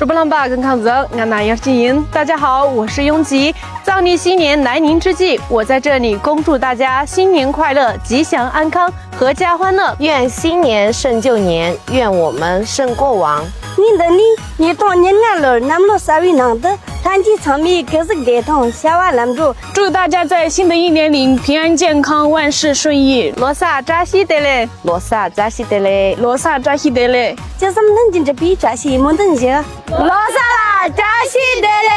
主播浪爸跟康子，俺哪要静音。大家好，我是雍吉。藏历新年来临之际，我在这里恭祝大家新年快乐，吉祥安康，阖家欢乐。愿新年胜旧年，愿我们胜过往。你当年俺老那么多啥位能的，谈起场面可是给通，下完拦住。祝大家在新的一年里平安健康，万事顺意。罗萨扎西德嘞，罗萨扎西德嘞，罗萨扎西德嘞，这什么能进这比扎西没等些？罗萨啦扎西德嘞。